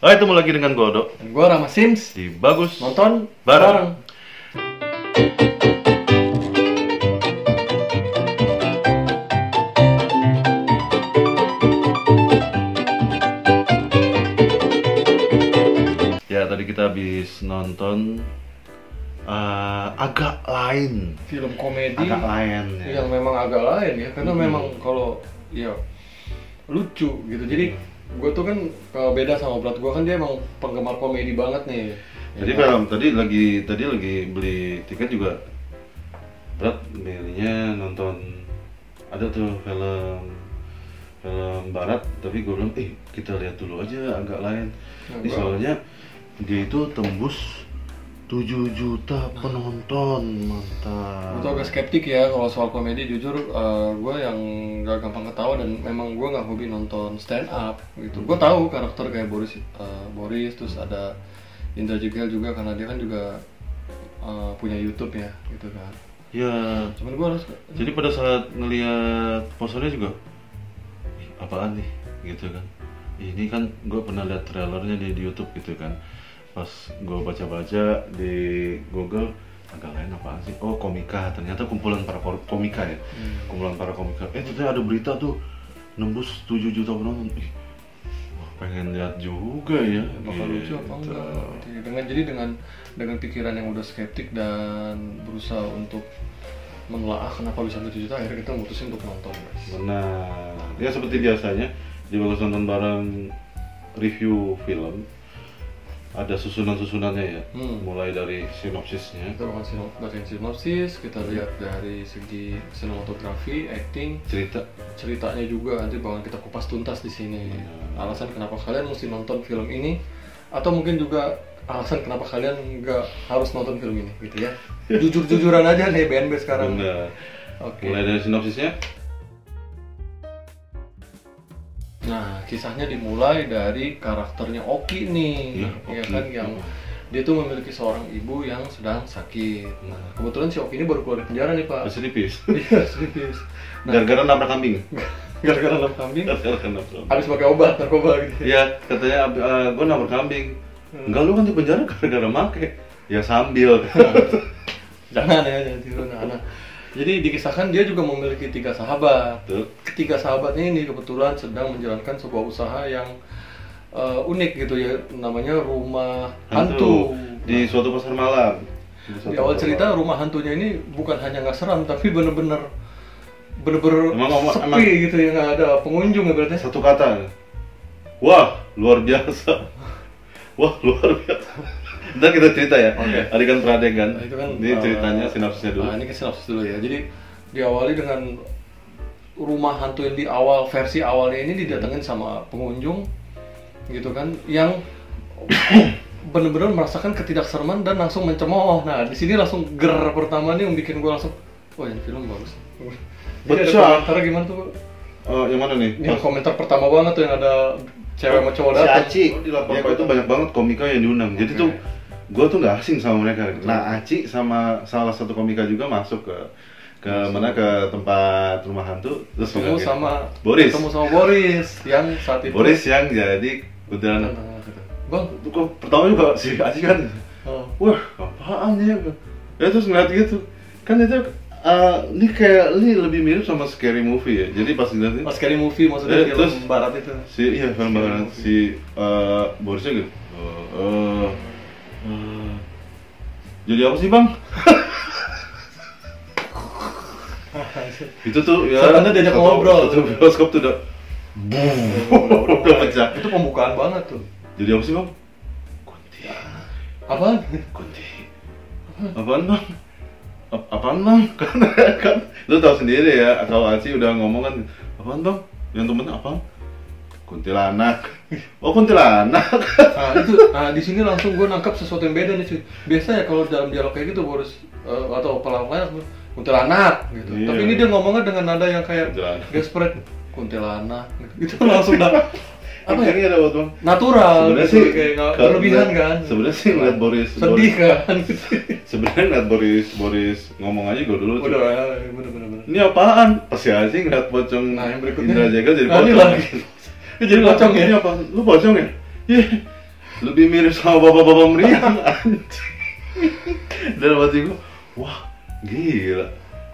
Hai, ketemu lagi dengan gue Odo Dan gue Rama Sims di Bagus nonton Bareng. bareng. Ya, tadi kita habis nonton agak lain. Film komedi Agak lain ya. yang memang agak lain ya, karena memang kalau ya lucu gitu. Jadi gue tuh kan beda sama berat gue, kan dia emang penggemar komedi banget nih. Jadi Ya, film tadi lagi beli tiket juga berat milihnya nonton, ada tuh film barat, tapi gue bilang kita lihat dulu aja agak lain. Ini soalnya dia itu tembus 7 juta penonton, mantap. gue tuh agak skeptik ya kalau soal komedi. Jujur gue yang gak gampang ketawa, dan memang gue gak hobi nonton stand up gitu. Gue tahu karakter kayak Boris, terus ada Indra Jegel juga, karena dia kan juga punya YouTube ya gitu kan. Ya, Cuman gue harus jadi pada saat ngelihat posternya juga, apaan nih gitu kan. Ini kan gue pernah lihat trailernya di YouTube gitu kan. Pas gue baca-baca di Google, agak lain apaan sih? Oh, komika, ternyata kumpulan para komika ya. Kumpulan para komika. Ternyata ada berita tuh nembus 7 juta penonton. Wah, pengen lihat juga ya. bakal lucu apa Gitu. enggak. Jadi dengan pikiran yang udah skeptik dan berusaha untuk menelaah kenapa bisa 7 juta, akhirnya kita mutusin untuk nonton, guys. Benar. Ya seperti biasanya di Bagus Nonton Bareng review film ada susunan-susunannya ya. Mulai dari sinopsisnya, Kita bakal bacain sinopsis, kita lihat dari segi sinematografi, acting, ceritanya juga nanti bakal kita kupas tuntas di sini. Alasan kenapa kalian mesti nonton film ini, atau mungkin juga alasan kenapa kalian nggak harus nonton film ini gitu ya. Jujur-jujuran aja nih BNB sekarang. benar. Oke. Mulai dari sinopsisnya. Nah, kisahnya dimulai dari karakternya Oki nih, Ya, ya Oki. kan, yang dia tuh memiliki seorang ibu yang sedang sakit. Nah, kebetulan si Oki ini baru keluar dari penjara nih, Pak. Masih tipis. Iya, serius. Gara-gara nabrak kambing. Gara-gara nabrak kambing, Gara-gara nabrak kambing. habis pakai obat narkoba gitu. Iya, katanya gue nabrak kambing. Enggak, lu kan di penjara gara-gara make. Ya sambil. Jangan tiru anak. Jadi dikisahkan dia juga memiliki 3 sahabat. Tuh. Ketiga sahabatnya ini kebetulan sedang menjalankan sebuah usaha yang unik gitu ya, namanya rumah hantu. Di suatu pasar malam. Di awal cerita rumah hantunya ini bukan hanya nggak seram, tapi bener-bener Emang- sepi gitu ya, nggak ada pengunjung ya berarti. Satu kata. Wah, luar biasa. Wah, luar biasa. Ntar kita cerita ya. Oke. Adegan per adegan. Nah, itu kan Ini ceritanya sinopsisnya dulu. Nah, ini ke sinopsis dulu ya. Jadi diawali dengan rumah hantu yang di awal, versi awalnya ini didatengin sama pengunjung gitu kan, yang bener-bener merasakan ketidaksereman dan langsung mencemooh. Nah, di sini langsung ger pertama nih yang bikin gue langsung, wah ini film bagus. Jadi ada Pecah. komentarnya gimana tuh? Yang mana nih? Ini komentar pertama banget tuh yang ada cewek sama cowok Si datang. Aci. Di Lampapa itu banyak banget komika yang diundang. Jadi tuh gue tuh nggak asing sama mereka. Nah, Aci sama salah satu komika juga masuk ke tempat rumah hantu, terus Ketemu bilang, sama Boris. Ketemu sama Boris yang saat itu. Boris yang jadi kuntilanak. Bang, Tuh kok pertama juga si Aci kan, wah apaan ya? Ya terus ngeliat gitu, kan itu ini lebih mirip sama Scary Movie ya. Jadi pas ngeliatin, Scary Movie maksudnya film terus barat itu. film barat si Borisnya gitu. Jadi apa sih bang? Itu tuh ya. Sebenarnya diajak ngobrol. Satu bioskop tuh udah udah pecah. Itu pembukaan banget tuh. Jadi apa sih bang? Kunti. Apaan? Kunti. Apaan bang? Apaan bang? Kan lu tahu sendiri ya, kalau Aci udah ngomong kan, apaan bang? Yang temennya apaan? Kuntilanak. Oh kuntilanak. Di sini langsung gue nangkap sesuatu yang beda nih cuy. Biasanya kalau dalam dialog kayak gitu Boris atau pelawak kuntilanak gitu. Iya. Tapi ini dia ngomongnya dengan nada yang kayak Kuntilanak. desperate. Kuntilanak gitu langsung dah. Apa ya? Ini ada buat bang. Natural. Sebenarnya gitu, sih kayak nggak berlebihan kan. Sebenarnya sih ngeliat Boris Sedih kan. Sebenarnya ngeliat Boris ngomong aja gue dulu. Udah ya, bener. Ini apaan? Pasti aja ngeliat pocong Nah, yang berikutnya. Indra Jegel jadi Nah, ini pocong. lagi. Jadi pocong ya? Ini apa? Lu pocong ya? Iya. lebih mirip sama bapak-bapak meriang anjing. Dan waktu itu wah gila,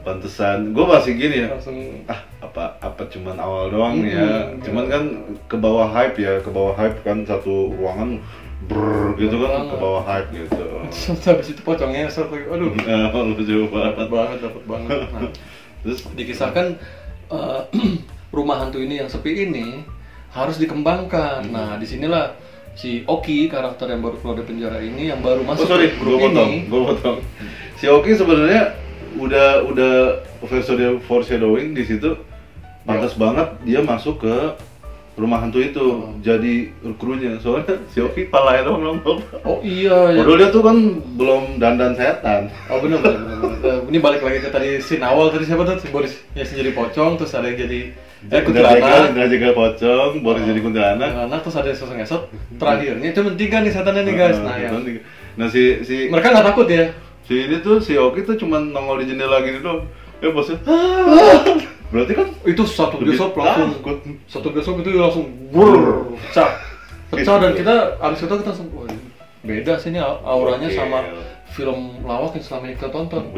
pantesan gue masih gini ya, langsung apa cuman awal doang ya, cuman kan ke bawah hype kan, satu ruangan gitu kan, ke bawah hype gitu. Habis itu pocongnya aduh lucu dapat banget. Nah, terus dikisahkan rumah hantu ini yang sepi ini harus dikembangkan. Nah, disinilah si Oki, karakter yang baru keluar dari penjara ini, yang baru masuk ke grup ini. Gue potong. Si Oki sebenarnya udah foreshadowing di situ, pantas banget dia masuk ke rumah hantu itu, jadi krunya. Soalnya si Oki palanya doang nongol. Oh iya. Padahal dia tuh kan belum dandan setan. Oh benar. Ini balik lagi ke tadi scene awal tadi, siapa tuh? Si Boris yang jadi pocong, terus ada yang jadi kuntilanak. Jaga pocong, Boris jadi kuntilanak. Terus ada sosok ngesot. Terakhirnya cuma 3 nih setannya nih guys. Nah si mereka nggak takut ya? Si Oki tuh cuma nongol di jendela gini doang. Bosnya. Berarti kan itu satu bioskop itu langsung pecah dan kita abis itu kita langsung beda sih ini auranya sama film lawak yang selama ini kita tonton.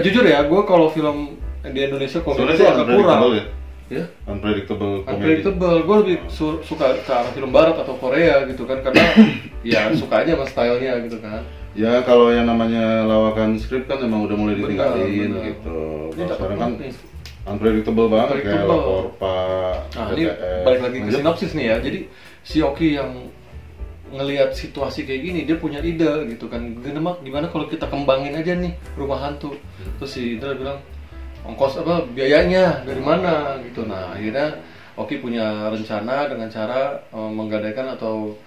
Jujur ya, gue kalau film di Indonesia komedi itu agak kurang ya? Unpredictable. Gue lebih suka ke arah film barat atau Korea gitu kan, karena ya suka aja sama stylenya gitu kan. Ya kalau yang namanya lawakan skrip kan emang udah mulai ditinggalin gitu. Kalau sekarang kan unpredictable banget kayak Laporpa. Nah ini balik lagi ke sinopsis nih ya. Jadi si Oki yang ngelihat situasi kayak gini, dia punya ide gitu kan. Gimana kalau kita kembangin aja nih rumah hantu. Terus si Indra bilang, ongkos biayanya dari mana gitu. Nah akhirnya Oki punya rencana dengan cara menggadaikan atau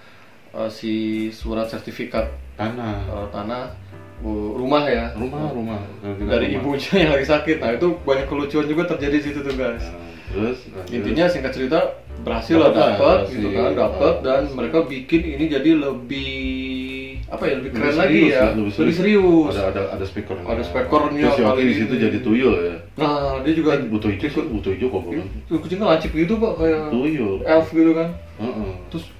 si surat sertifikat tanah rumah dari ibunya yang lagi sakit. Nah itu banyak kelucuan juga terjadi di situ tuh guys. Terus intinya singkat cerita berhasil lah dapat gitu kan, dan mereka bikin ini jadi lebih keren lagi ya, lebih serius. Ada speakernya. Si Oki di situ jadi tuyul ya. Nah dia juga butuh hijau kok bukan? Kucingnya lancip gitu pak, kayak tuyul, elf gitu kan. Terus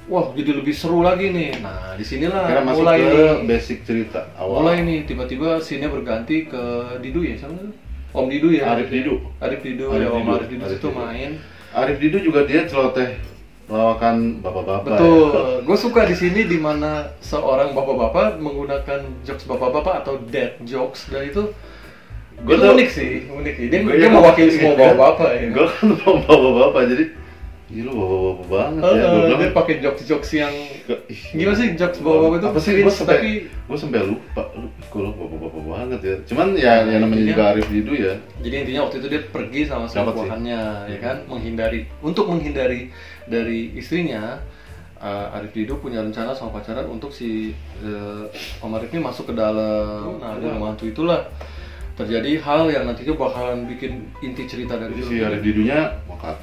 wah jadi lebih seru lagi nih. Nah disinilah mulai ke basic cerita awal. Mulai nih tiba-tiba scene-nya berganti ke Didu ya, siapa tuh? Om Didu ya. Arif Didu ya, Om Arif Didu itu main. Arif Didu juga dia celoteh lawakan bapak-bapak. Betul. Ya. Gue suka di sini di mana seorang bapak-bapak menggunakan jokes bapak-bapak atau dad jokes, dan itu unik sih. Dia mewakili semua bapak-bapak ya. Gue kan bapak-bapak jadi gila bapak-bapak banget ya. Dia pakai jokes yang gimana sih jokes bapak-bapak itu? Apa sih? Gue sampai lupa. Kalau bapak-bapak banget ya. Cuman ya yang namanya juga Arif Didu ya. Jadi intinya waktu itu dia pergi sama selingkuhannya, ya kan, untuk menghindari dari istrinya. Arif Didu punya rencana sama pacaran untuk si Om Arif ini masuk ke dalam. Nah di rumah hantu itulah terjadi hal yang nantinya bakalan bikin inti cerita dari film. Si Arif Didunya makat.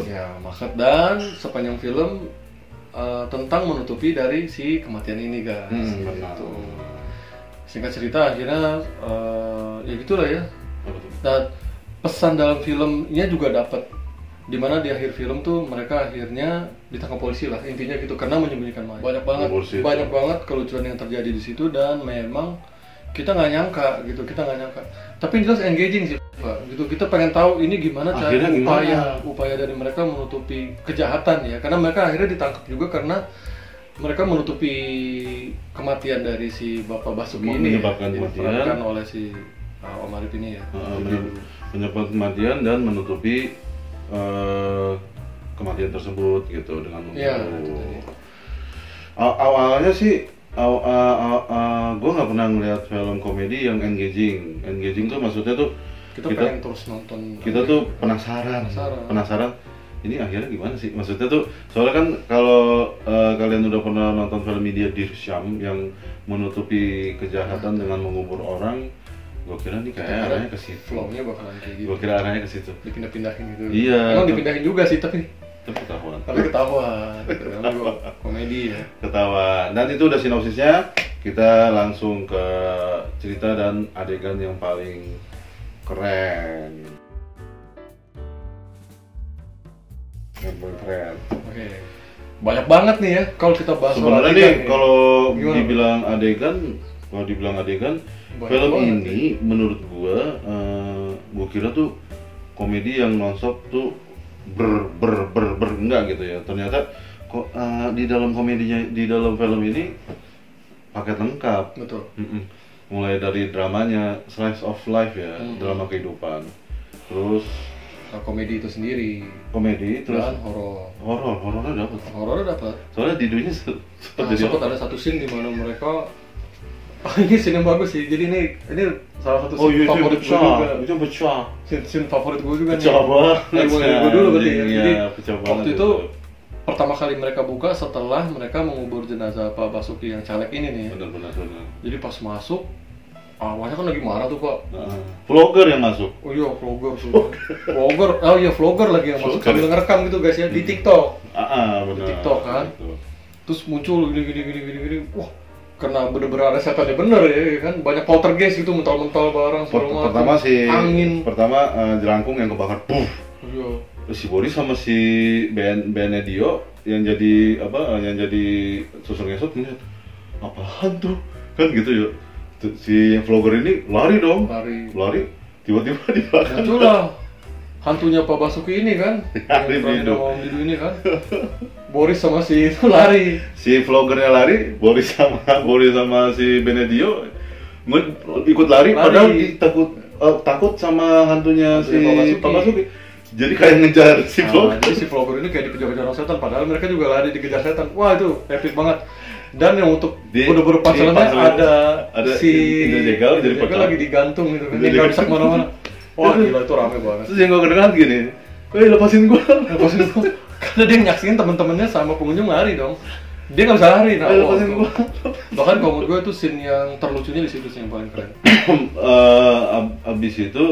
Ya makat, dan sepanjang film tentang menutupi dari si kematian ini guys. Gitu. Singkat cerita akhirnya ya gitulah ya. Dan pesan dalam filmnya juga dapat, dimana di akhir film tuh mereka akhirnya ditangkap polisi lah, intinya gitu, karena menyembunyikan mayat. Banyak banget kelucuan yang terjadi di situ, dan memang kita nggak nyangka, tapi jelas engaging sih Pak, gitu. Kita pengen tahu ini gimana cara upaya dari mereka menutupi kejahatan ya, karena mereka akhirnya ditangkap juga karena mereka menutupi kematian dari si Bapak Basuki ini diperankan oleh si Om Arif ini ya. Menyebabkan kematian dan menutupi kematian tersebut gitu dengan awalnya sih gue nggak pernah ngeliat film komedi yang engaging tuh maksudnya tuh kita pengen terus nonton, kita tuh penasaran ini akhirnya gimana sih, maksudnya tuh soalnya kan kalau kalian udah pernah nonton film Media Dirsyam yang menutupi kejahatan dengan mengubur orang, gue kira nih kayak arahnya ke situ, flow-nya bakalan kayak gitu, gue kira arahnya ke situ, dipindah-pindahin gitu. Iya, emang dipindahin juga sih tapi ketahuan gitu. Komedi ya, ketahuan. Dan itu udah sinopsisnya, kita langsung ke cerita dan adegan yang paling keren. Oke. banyak banget nih ya kalau kita bahas soal Sebenarnya adegan nih ya. kalau Gimana? dibilang adegan, Banyak film banget ini menurut gua kira tuh komedi yang nonstop tuh enggak gitu ya. Ternyata kok di dalam komedinya, di dalam film ini paket lengkap. Betul. Mulai dari dramanya, slice of life ya, drama kehidupan. Terus Nah, komedi itu sendiri komedi, terus dan horornya dapat. horornya dapat. Soalnya di dunia Nah, sempat ada satu scene di mana mereka ini scene yang bagus sih. Jadi ini salah satu scene favorit gue juga. Itu pecah. Scene favorit gue juga Pecah banget. gue dulu berarti ya. Iya, Jadi pecah banget waktu itu pertama kali mereka buka setelah mereka mengubur jenazah Pak Basuki yang caleg ini nih. benar. Jadi pas masuk, awalnya kan lagi marah tuh Pak. Vlogger yang masuk. Oh iya, vlogger tuh. Vlogger lagi yang masuk Vlogger. sambil ngerekam gitu guys ya di TikTok. Benar. Di TikTok kan. Gitu. Terus muncul gini. Wah, karena bener-bener ada setannya bener ya kan. Banyak poltergeist gitu, mental-mental barang segala macam. Angin. Pertama jelangkung yang kebakar, puff. Iya. Terus si Boris sama si Benedio yang jadi yang jadi susur ngesot ngeliat apaan tuh kan gitu ya. Si vlogger ini lari dong. Lari tiba-tiba di belakang. Muncullah hantunya Pak Basuki ini kan. Lari yang Dido. Om Dido ini kan. Boris sama si itu lari. Si vloggernya lari, Boris sama si Benedio ikut lari. Padahal takut sama hantunya si Pak Basuki. Jadi kayak ngejar si vlogger. Jadi si vlogger ini kayak dikejar-kejar orang setan, padahal mereka juga lari dikejar setan. Wah itu epic banget. Dan yang untuk bener-bener pasangannya ada si Indra Jegal jadi Jegal lagi digantung gitu kan. Indra Dia nggak bisa Jegal. kemana-mana. Wah gila itu rame banget. Terus yang gue kedengeran gini, lepasin gua. Lepasin gua. Karena dia nyaksiin temen-temennya sama pengunjung lari dong. Dia nggak bisa lari. Nah, Lepasin gua. Bahkan kalau menurut gue itu scene yang terlucunya di situ sih yang paling keren. Abis itu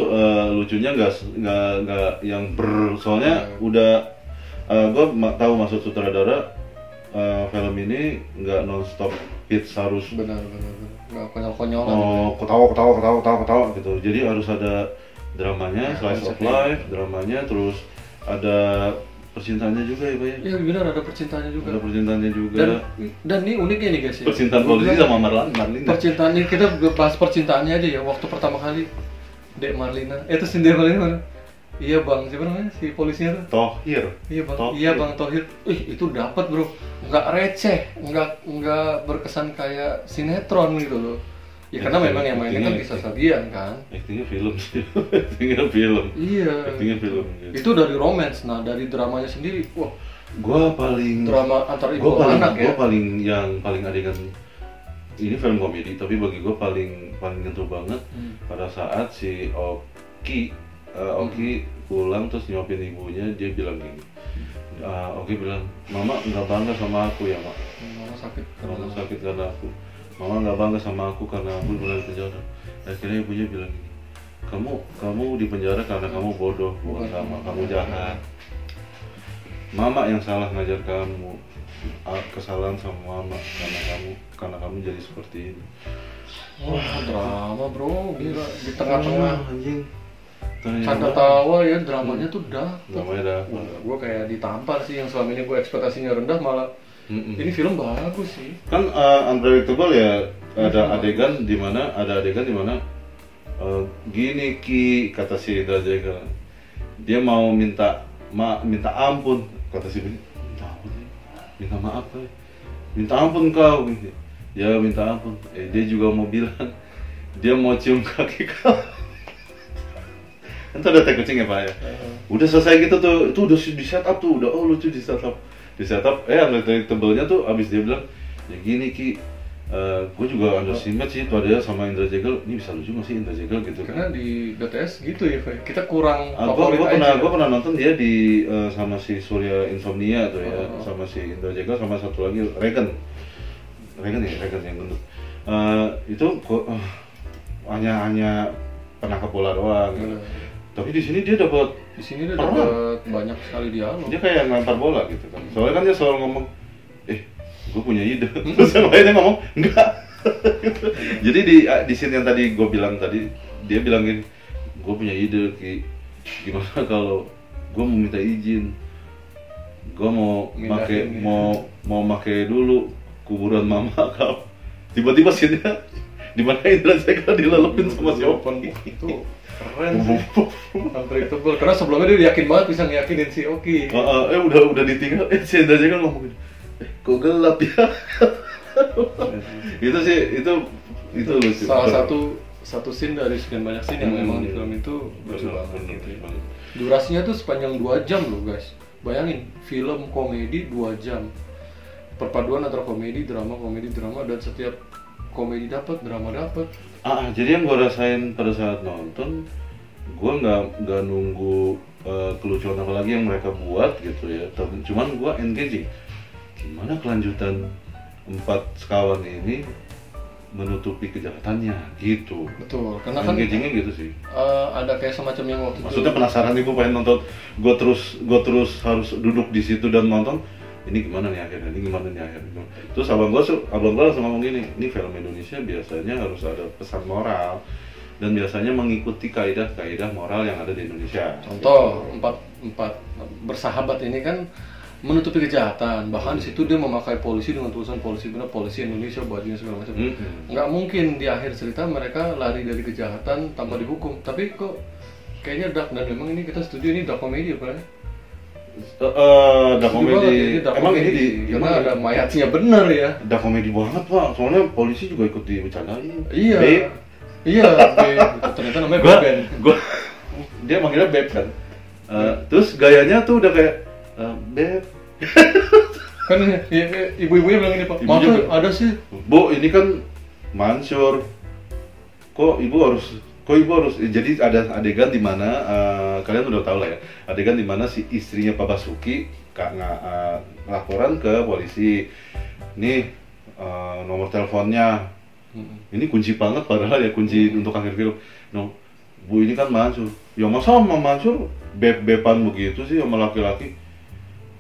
lucunya nggak yang soalnya udah gue tahu maksud sutradara film ini nggak nonstop hits harus Benar. Nggak konyol-konyolan. ketawa gitu. Jadi harus ada dramanya, slice of life, dramanya, terus ada percintaannya juga ya Pak ya. Iya benar ada percintaannya juga. Ada percintaannya juga. Dan ini uniknya nih guys ya. Percintaan polisi sama Marlina. Percintaannya kita bahas percintaannya aja ya. Waktu pertama kali Dek Marlina, itu si Dek Marlina mana? Iya bang, siapa namanya si polisinya tuh? Tohir. Iya bang Tohir. Itu dapat bro, nggak receh, nggak berkesan kayak sinetron gitu loh. Ya karena memang yang mainnya kan kisah sajian kan. Actingnya film sih. Actingnya film. Iya. Actingnya film. Gitu. Itu dari romance, nah dari dramanya sendiri, wah. Gua paling Drama antar ibu dan anak ya. Gua paling adegan ini film komedi, tapi bagi gua paling nyentuh banget pada saat si Oki pulang terus nyuapin ibunya, dia bilang gini. Oki bilang, "Mama nggak bangga sama aku ya, Mak. Mama sakit karena aku. Mama nggak bangga sama aku karena aku mulai di penjara." Akhirnya ibunya bilang gini, kamu di penjara karena kamu bodoh, bukan sama kamu jahat. Mama yang salah ngajar kamu, kesalahan sama mama karena kamu jadi seperti ini. Wah drama bro, gila di tengah-tengah anjing. canda tawa ya dramanya tuh Dramanya Wah, gue kayak ditampar sih yang selama ini gue ekspektasinya rendah malah ini film bagus sih. Kan unpredictable ya, ada adegan di mana gini Ki, kata si Indra Jegal, dia mau minta ampun, kata si Bini, minta maaf ya, minta ampun kau gitu. Ya minta ampun, dia juga mau bilang dia mau cium kaki kau. Itu udah teh kucing ya Pak ya. Udah selesai gitu tuh, itu udah di setup tuh, udah lucu di setup. Unpredictable-nya tuh abis dia bilang, ya gini Ki, gue juga underestimate sih tuh ada sama Indra Jegal, ini bisa lucu nggak sih Indra Jegal gitu. Karena di BTS gitu ya, Pak. Kita kurang Gue pernah nonton dia di sama si Surya Insomnia tuh ya, sama si Indra Jegal sama satu lagi Regan yang gendut. Itu hanya penangkap bola doang. Gitu. Tapi di sini dia dapat banyak sekali dialog. Dia kayak ngelempar bola gitu kan. Soalnya kan dia selalu ngomong, gue punya ide. Terus yang lainnya ngomong, enggak. Gitu. Jadi di scene yang tadi gue bilang tadi, dia bilang gini, gue punya ide Ki, gimana kalau gue mau minta izin gue mau make Mindahin, mau make dulu kuburan mama kau. Tiba-tiba scene-nya di mana Indra Jegel dilelupin sama si Oki. Itu keren sih. Unpredictable. Karena sebelumnya dia yakin banget bisa ngeyakinin si Oki. Udah ditinggal, si Indra Jegel ngomong gini, kok gelap ya? Itu sih, itu lucu. Salah satu scene dari sekian banyak scene yang memang di film itu lucu banget gitu ya. Durasinya tuh sepanjang 2 jam loh guys. Bayangin, film komedi 2 jam. Perpaduan antara komedi, drama, dan setiap komedi dapat, drama dapat. Jadi yang gue rasain pada saat nonton, gue nggak nunggu kelucuan apa lagi yang mereka buat gitu ya. Cuman gue engaging. Gimana kelanjutan 4 sekawan ini menutupi kejahatannya gitu. Betul, karena kan engagingnya gitu sih. ada kayak semacam yang waktu Maksudnya penasaran nih, gue pengen nonton. Gue terus harus duduk di situ dan nonton. Ini gimana nih akhirnya, Terus abang gue langsung ngomong gini, ini film Indonesia biasanya harus ada pesan moral dan biasanya mengikuti kaidah-kaidah moral yang ada di Indonesia. Contoh, empat bersahabat ini kan menutupi kejahatan, bahkan di situ dia memakai polisi dengan tulisan polisi Indonesia, bajunya segala macam. Nggak mungkin di akhir cerita mereka lari dari kejahatan tanpa dihukum, tapi kok kayaknya dark, dan memang ini kita setuju ini dark comedy apa ya? Dark komedi. Emang ini karena ada mayatnya bener ya. Dark komedi banget pak, soalnya polisi juga ikut dibicarain. Iya. Babe. Iya, ternyata namanya Ben. Dia manggilnya Babe kan. Terus gayanya tuh udah kayak Babe. Kan ibu-ibunya bilang ini, Pak. Masa ada sih? Bu, ini kan Mansur. Kok ibu harus jadi ada adegan di mana kalian udah tahu lah ya, adegan di mana si istrinya Pak Basuki laporan ke polisi, nih nomor teleponnya, ini kunci banget padahal ya, kunci untuk akhir film. No, Bu, ini kan Mansur. Ya masa sama Mansur bepan begitu sih sama laki-laki?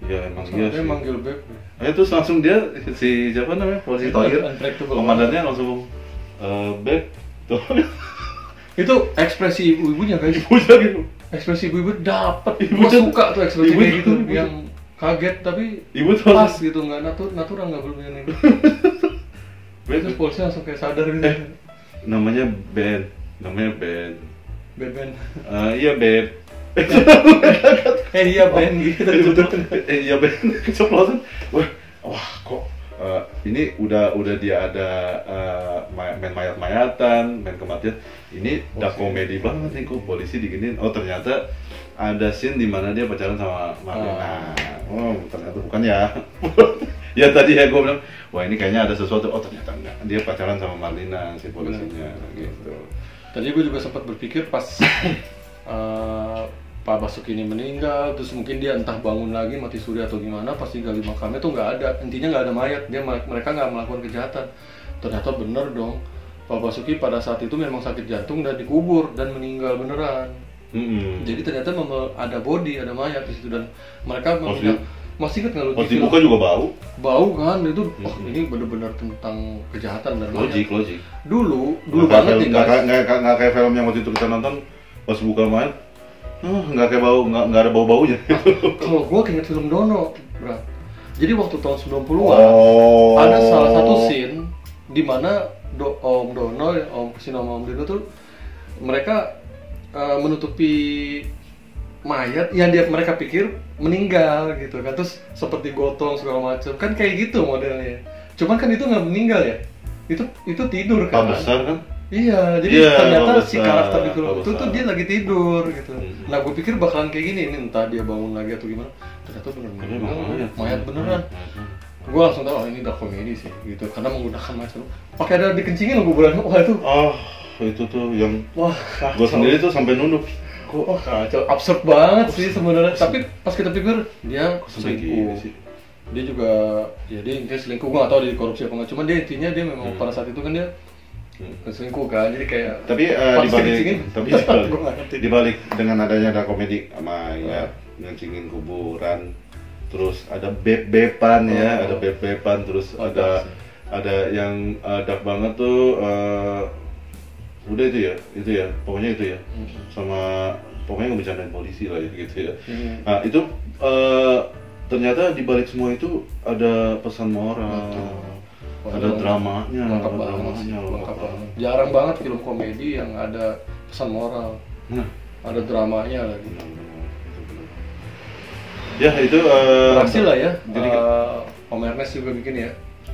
Ya emang iya sih. Dia manggil Beb. Terus langsung dia si siapa namanya, polisi Tohir, komandannya langsung Beb tuh. Itu ekspresi ibu-ibunya guys. Ibunya gitu. Ekspresi ibu-ibu dapet. Gua suka tuh ekspresi kayak gitu, yang kaget tapi ibu tuh pas gitu, nggak natural, nggak belum ini. Terus polisi langsung kayak sadar gitu. Namanya Ben. Ben. Iya Beb. Iya Ben gitu. Iya Ben. Keceplosan. Wah kok ini udah dia ada main mayat-mayatan, main kematian. Ini dark komedi banget nih, kok polisi diginiin. Oh ternyata ada scene di mana dia pacaran sama Marlina. Oh ternyata bukan ya. Ya tadi ya gue bilang, wah ini kayaknya ada sesuatu. Oh ternyata enggak, dia pacaran sama Marlina si polisinya gitu. Tadi gue juga sempat berpikir pas Pak Basuki ini meninggal, terus mungkin dia entah bangun lagi mati suri atau gimana, pasti gali makamnya tuh nggak ada, intinya nggak ada mayat, mereka nggak melakukan kejahatan. Ternyata bener dong, Pak Basuki pada saat itu memang sakit jantung dan dikubur dan meninggal beneran. Jadi ternyata ada body, ada mayat di situ, dan mereka masih ingat nggak lu? Di muka juga bau kan itu. Ini bener-bener tentang kejahatan dan logik. Dulu banget nih guys. Nggak kayak film yang waktu itu kita nonton, pas buka mayat nggak kayak bau, nggak ada bau-baunya. Kalau gue keinget film Dono, Bro. Jadi waktu tahun 90-an ada salah satu scene di mana Om Dono, Om Dono tuh mereka menutupi mayat yang mereka pikir meninggal gitu kan, terus seperti gotong segala macam kan, kayak gitu modelnya. Cuman kan itu nggak meninggal ya, itu tidur kan. Besar kan? Iya, jadi ternyata si karakter di film itu tuh dia lagi tidur gitu. Nah, gue pikir bakalan kayak gini, ini entah dia bangun lagi atau gimana. Ternyata beneran mayat beneran. Gue langsung tahu, ini dark comedy sih gitu, karena menggunakan macam pakai ada dikencingin loh, gue bilang, wah itu. Itu tuh yang kacau. Gue sendiri tuh sampai nunduk. Kacau, absurd banget sih sebenarnya. Tapi pas kita pikir dia selingkuh. Dia juga, ya dia intinya selingkuh. Gue gak tau dia korupsi apa nggak. Cuman dia intinya dia memang pada saat itu kan dia selingkuh kan, jadi kayak. Tapi dibalik dengan adanya ada komedi mayat, ngencingin kuburan, terus ada bepan ya, ada bepan, terus ada yang dark banget tuh. Udah itu ya, pokoknya itu ya, sama pokoknya ngebicarain polisi lah ya gitu ya. Nah itu ternyata di balik semua itu ada pesan moral, Wah, ada dramanya, lengkap banget sih, lengkap banget. Jarang banget film komedi yang ada pesan moral, Nah, ada dramanya lagi. benar-benar, itu benar. Ya itu Berhasil lah ya. Jadi Om Ernest juga bikin ya.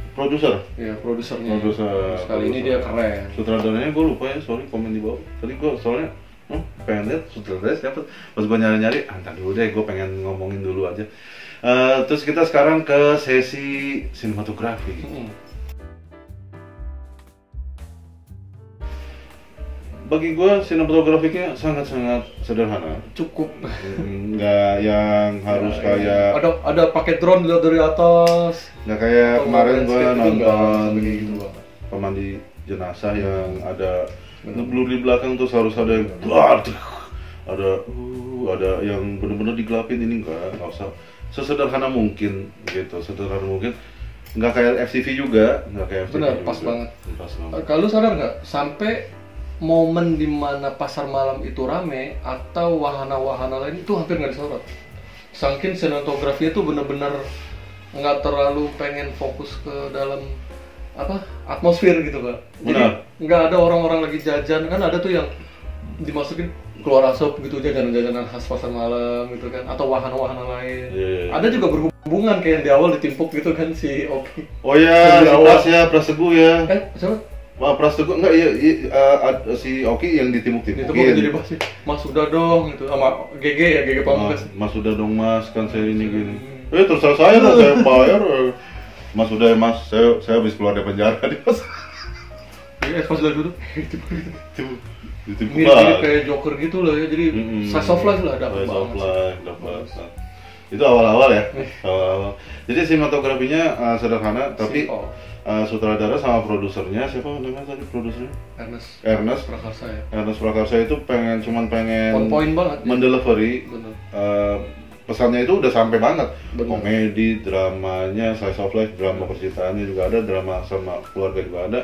produser, Ya, produsernya. Produser. Kali ini dia keren. sutradaranya gue lupa ya, sorry komen di bawah. Tadi gue soalnya pengen lihat sutradara siapa. Pas gue nyari-nyari, ntar dulu deh, gue pengen ngomongin dulu aja. Terus kita sekarang ke sesi sinematografi. Bagi gue sinematografiknya sangat-sangat sederhana. Cukup. Nggak yang harus kayak Ada pakai drone dilihat dari atas. nggak kayak Atau kemarin gue landscape itu nggak nonton kayak gitu banget. pemandi jenazah yang ada ngeblur di belakang terus harus ada yang ada yang bener-bener digelapin. Ini nggak usah, sesederhana mungkin gitu, sederhana mungkin, nggak kayak FTV juga, nggak kayak FTV Benar, juga. pas banget. Pas banget. Kalau sadar nggak, sampai momen dimana pasar malam itu rame atau wahana-wahana lain itu hampir nggak disorot. Saking sinematografinya tuh bener-bener nggak terlalu pengen fokus ke dalam atmosfer gitu Pak. Jadi Benar. nggak ada orang-orang lagi jajan, kan ada tuh yang dimasukin keluar asap gitu, jajanan-jajanan khas pasar malam gitu kan, atau wahana-wahana lain. Iya. Ada juga berhubungan kayak yang di awal ditimpuk gitu kan si Oki. Oh ya, Di si awal. Pras ya, Pras Teguh ya. Siapa? Wah, Pras Teguh enggak, si Oki yang Ditimpuk ditimuk-timukin. jadi bahas, Mas udah dong gitu sama GG ya, GG Pamungkas. Mas udah dong mas, kan saya ini gini. Terserah saya dong, saya bayar. Mas udah ya mas, saya habis keluar dari penjara nih mas. Iya, pas lagi dulu. Ditipu Mirip kayak Joker gitu loh ya, jadi Mm-mm. slice of life lah dapet Slice of banget. life, dapat. Itu awal-awal ya, awal-awal. Jadi sinematografinya sederhana, tapi Oh, sutradara sama produsernya, siapa namanya tadi produsernya? Ernest Prakarsa ya. Ernest Prakarsa itu cuman pengen On point banget. Ya. mendelivery Bener. pesannya itu udah sampai banget. Bener. Komedi, dramanya, slice of life, drama percintaannya juga ada, drama sama keluarga juga ada.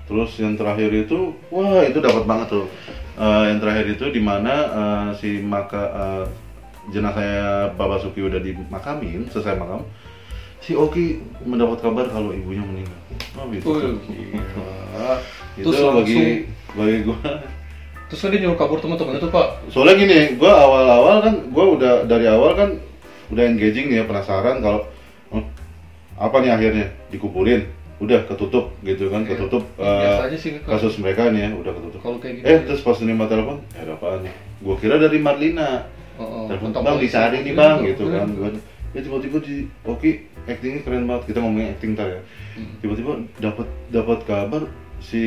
Terus yang terakhir itu, wah itu dapat banget tuh. Yang terakhir itu dimana jenazahnya Bapak Suki udah dimakamin, selesai makam. Si Oki mendapat kabar kalau ibunya meninggal. Oh gitu. Gila. Itu Terus langsung, bagi gua. terus kan dia nyuruh kabur teman-teman itu Pak. Soalnya gini, gua awal-awal kan, dari awal kan udah engaging ya, penasaran kalau apa nih akhirnya dikuburin, udah ketutup gitu kan, Iya. ketutup Biasa aja sih kalau- kasus mereka nih ya, udah ketutup. Kalau kayak gitu. Terus pas nerima telepon, ada apaan nih? Gua kira dari Marlina. Telepon, Tentang bang polisi. dicari nih bang, Bener, gitu bener. kan. Ya tiba-tiba Oki actingnya keren banget. Kita ngomongin acting ntar ya. Tiba-tiba dapat kabar si